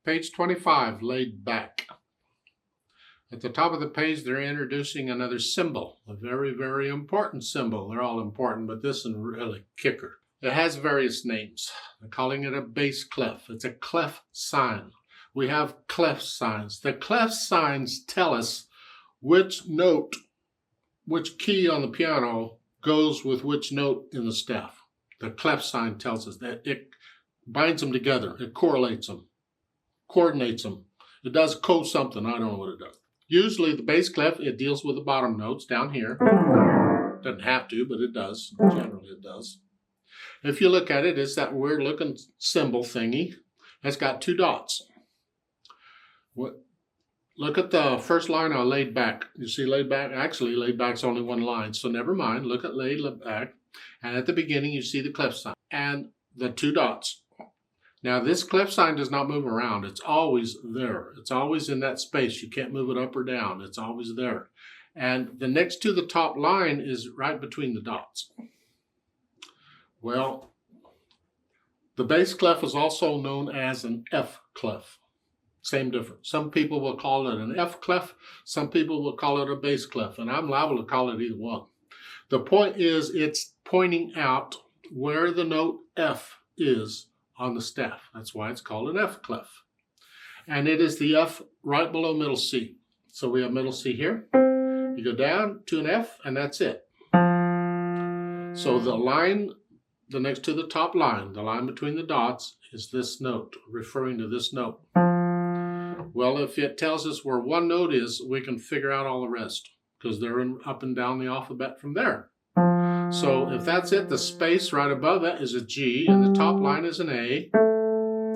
Page 25, laid back. At the top of the page, they're introducing another symbol, a very, very important symbol. They're all important, but this is really kicker. It has various names. They're calling it a bass clef. It's a clef sign. We have clef signs. The clef signs tell us which note, which key on the piano goes with which note in the staff. The clef sign tells us that it binds them together. It correlates them, coordinates them. It does something. I don't know what it does. Usually the bass clef, it deals with the bottom notes down here. Doesn't have to, but it does. Generally it does. If you look at it, it's that weird looking symbol thingy. It's got two dots. Look at the first line on laid back. You see laid back? Actually, laid back's only one line, so never mind. Look at laid back. And at the beginning, you see the clef sign and the two dots. Now, this clef sign does not move around. It's always there. It's always in that space. You can't move it up or down. It's always there. And the next to the top line is right between the dots. Well, the bass clef is also known as an F clef. Same difference. Some people will call it an F clef. Some people will call it a bass clef. And I'm liable to call it either one. The point is it's pointing out where the note F is on the staff. That's why it's called an F clef. And it is the F right below middle C. So we have middle C here. You go down to an F and that's it. So the line, the next to the top line, the line between the dots is this note, referring to this note. Well, if it tells us where one note is, we can figure out all the rest because they're up and down the alphabet from there. So if that's it, the space right above that is a G and the top line is an A.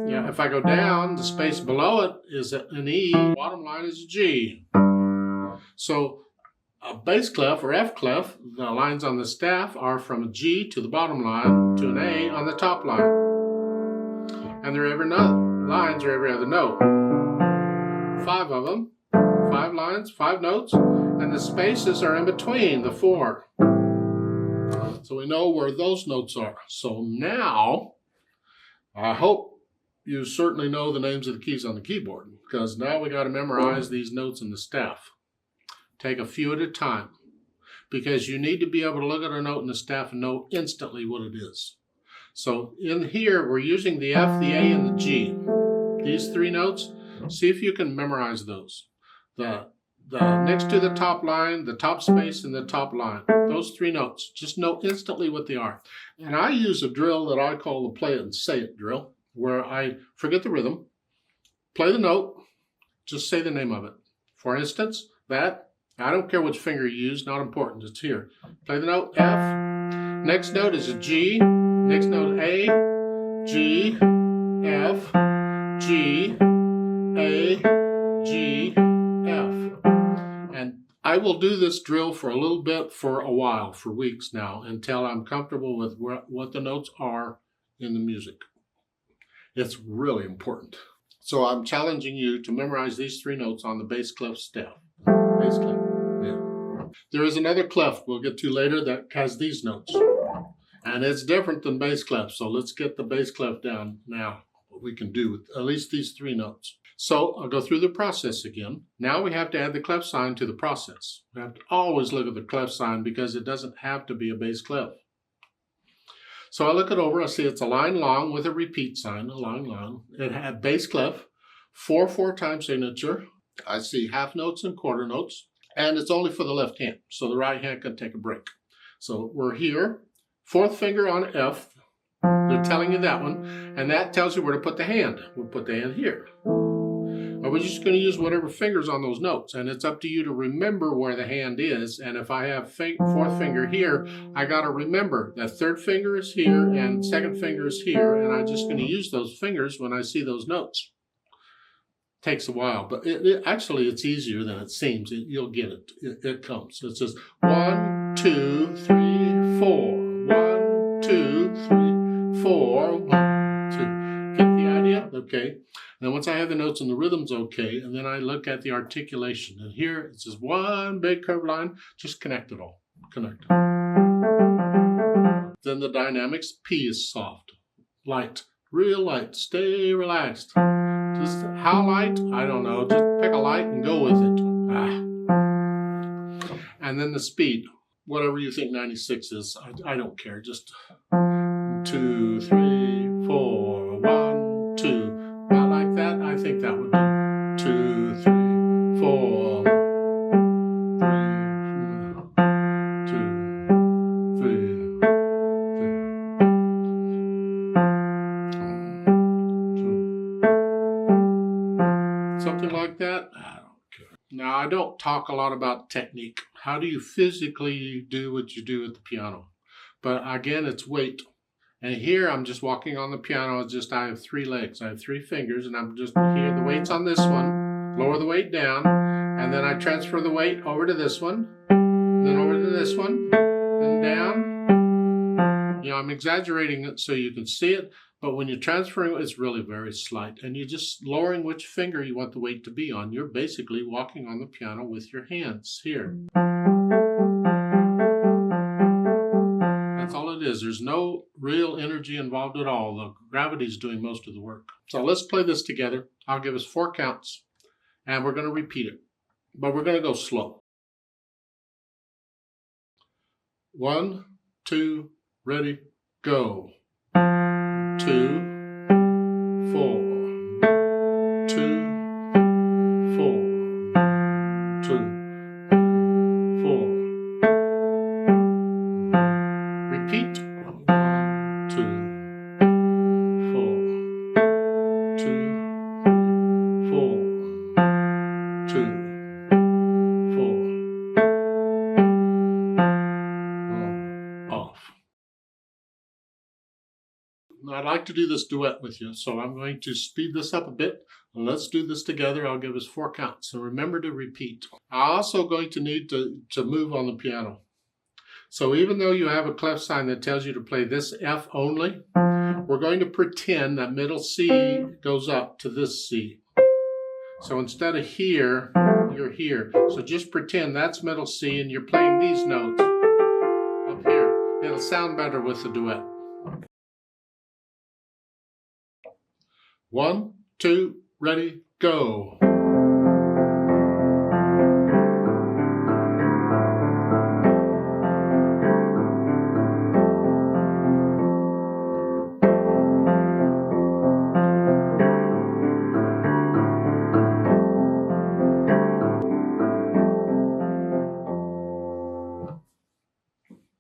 Yeah, if I go down, the space below it is an E, bottom line is a G. So a bass clef or F clef, the lines on the staff are from a G to the bottom line to an A on the top line. And they're every note. Lines are every other note. 5 of them, 5 lines, 5 notes, and the spaces are in between the 4. So we know where those notes are. So now, I hope you certainly know the names of the keys on the keyboard, because now we got to memorize these notes in the staff. Take a few at a time, because you need to be able to look at a note in the staff and know instantly what it is. So in here, we're using the F, the A, and the G. These 3 notes, see if you can memorize those. The next to the top line, the top space, and the top line. Those 3 notes. Just know instantly what they are. And I use a drill that I call the play it and say it drill, where I forget the rhythm, play the note, just say the name of it. For instance, that, I don't care which finger you use, not important, it's here. Play the note F, next note is a G, next note A, G, F, G, A, G, F. And I will do this drill for a little bit, for a while, for weeks now, until I'm comfortable with what the notes are in the music. It's really important. So I'm challenging you to memorize these 3 notes on the bass clef staff. Bass clef, yeah. There is another clef we'll get to later that has these notes. And it's different than bass clef, so let's get the bass clef down now. What we can do with at least these 3 notes. So I'll go through the process again. Now we have to add the clef sign to the process. We have to always look at the clef sign because it doesn't have to be a bass clef. So I look it over, I see it's a line long with a repeat sign, a line long. It had bass clef, 4/4 time signature. I see half notes and quarter notes, and it's only for the left hand, so the right hand can take a break. So we're here, 4th finger on F. They're telling you that one, and that tells you where to put the hand. We'll put the hand here. Or we're just going to use whatever fingers on those notes, and it's up to you to remember where the hand is. And if I have 4th finger here, I got to remember that 3rd finger is here and 2nd finger is here, and I'm just going to use those fingers when I see those notes. Takes a while, but actually it's easier than it seems. You'll get it. It comes. It says 1, 2, 3, 4. 1, 2, 3, 4. 1, 2. Get the idea? Okay. And then once I have the notes and the rhythm's okay, and then I look at the articulation. And here it says 1 big curved line. Just connect it all. Connect it. Then the dynamics. P is soft, light, real light. Stay relaxed. Just how light? I don't know. Just pick a light and go with it. And then the speed, whatever you think 96 is, I don't care. Just 2, 3, 4, 1, 2. About like that. I think that would be 2, 3, 4, 3, 2, 3. Something like that. I don't care. Now, I don't talk a lot about technique. How do you physically do what you do at the piano? But again, it's weight. And here I'm just walking on the piano. It's just I have 3 legs. I have 3 fingers, and I'm just here. The weight's on this one. Lower the weight down, and then I transfer the weight over to this one, then over to this one, then down. You know, I'm exaggerating it so you can see it. But when you're transferring, it's really very slight. And you're just lowering which finger you want the weight to be on. You're basically walking on the piano with your hands here. That's all it is. There's no real energy involved at all. The gravity's doing most of the work. So let's play this together. I'll give us 4 counts. And we're going to repeat it. But we're going to go slow. 1, 2, ready, go. 2, 4, 2, 4, 2, 4. Repeat. 1, 2, 4, 2, 4, 2, 4. Off. I'd like to do this duet with you, so I'm going to speed this up a bit. Let's do this together. I'll give us 4 counts. So remember to repeat. I'm also going to need to move on the piano. So even though you have a clef sign that tells you to play this F only, we're going to pretend that middle C goes up to this C. So instead of here, you're here. So just pretend that's middle C and you're playing these notes up here. It'll sound better with the duet. 1, 2, ready, go.